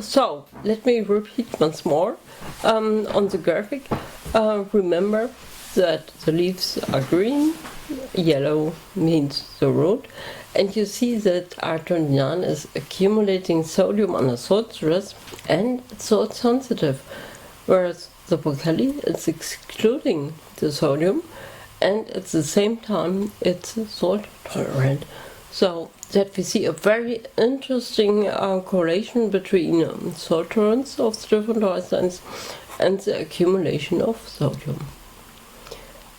So, let me repeat once more. On the graphic, remember that the leaves are green, yellow means the root, and you see that R29 is accumulating sodium on a salt stress and it's salt sensitive, whereas the broccoli is excluding the sodium and at the same time it's salt tolerant. So that we see a very interesting correlation between salt tolerance of the different oils and the accumulation of sodium.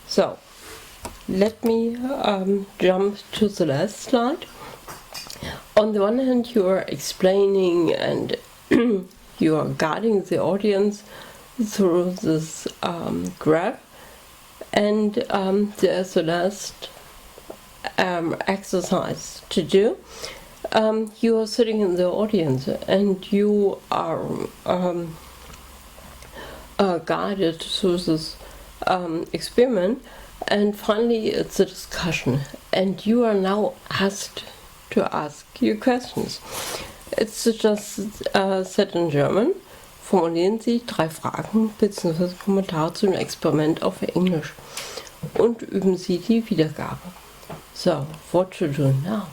So let me jump to the last slide. On the one hand, you are explaining and you are guiding the audience through this graph, and there's the last exercise to do. You are sitting in the audience and you are guided through this experiment, and finally it's a discussion and you are now asked to ask your questions. It's just said in German. Formulieren Sie 3 Fragen bzw. Kommentare zu dem Experiment auf Englisch und üben Sie die Wiedergabe. So, what to do now?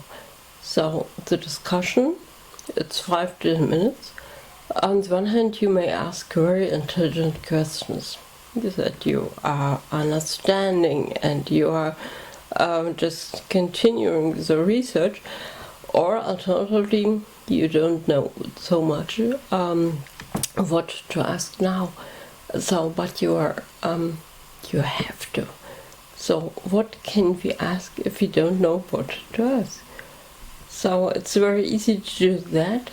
So, the discussion, it's 5 to 10 minutes. On the one hand, you may ask very intelligent questions that you are understanding and you are just continuing the research, or alternatively, you don't know so much what to ask now. So, but you are you have to. So what can we ask if we don't know what to ask? So it's very easy to do that,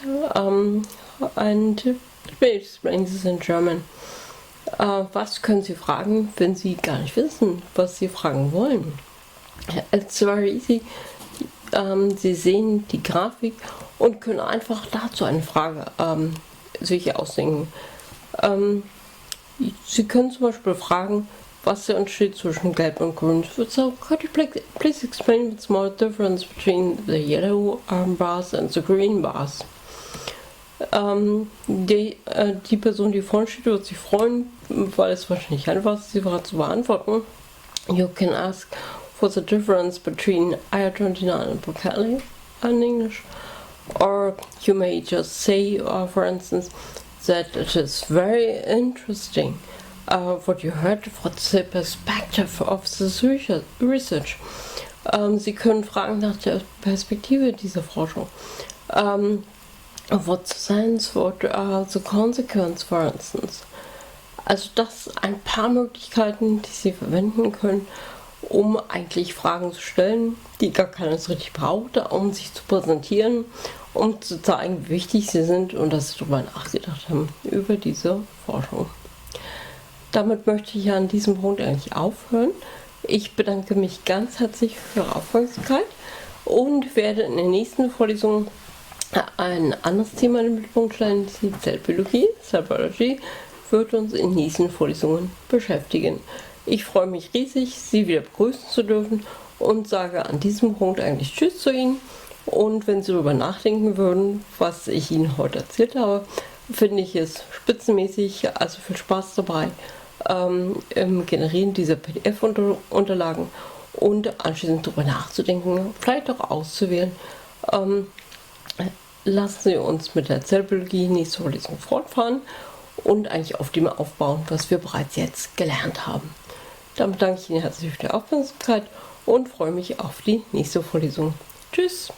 and let me explain this in German. Was können Sie fragen, wenn Sie gar nicht wissen, was Sie fragen wollen? It's very easy. Sie sehen die Grafik und können einfach dazu eine Frage sich ausdenken. Sie können zum Beispiel fragen, was der Unterschied zwischen Gelb und Grün ist. So, could you please explain the small difference between the yellow bars and the green bars? Die Person, die vorne steht, wird sich freuen, weil es wahrscheinlich einfach ist, die Frage zu beantworten. You can ask for the difference between IR29 and broccoli in English. Or you may just say, for instance, that it is very interesting what you heard, what's the perspective of this research. Sie können fragen nach der Perspektive dieser Forschung. What science, what are the consequences, for instance. Also das sind ein paar Möglichkeiten, die Sie verwenden können, um eigentlich Fragen zu stellen, die gar keiner so richtig braucht, um sich zu präsentieren, um zu zeigen, wie wichtig sie sind und dass sie darüber nachgedacht haben, über diese Forschung. Damit möchte ich an diesem Punkt eigentlich aufhören. Ich bedanke mich ganz herzlich für Ihre Aufmerksamkeit und werde in der nächsten Vorlesung ein anderes Thema in den Mittelpunkt stellen. Die Zellbiologie, Biology, wird uns in diesen Vorlesungen beschäftigen. Ich freue mich riesig, Sie wieder begrüßen zu dürfen und sage an diesem Punkt eigentlich Tschüss zu Ihnen. Und wenn Sie darüber nachdenken würden, was ich Ihnen heute erzählt habe, finde ich es spitzenmäßig, also viel Spaß dabei im Generieren dieser PDF-Unterlagen und anschließend darüber nachzudenken, vielleicht auch auszuwählen. Lassen Sie uns mit der Zellbiologie nächste Vorlesung fortfahren und eigentlich auf dem aufbauen, was wir bereits jetzt gelernt haben. Damit danke ich Ihnen herzlich für die Aufmerksamkeit und freue mich auf die nächste Vorlesung. Tschüss!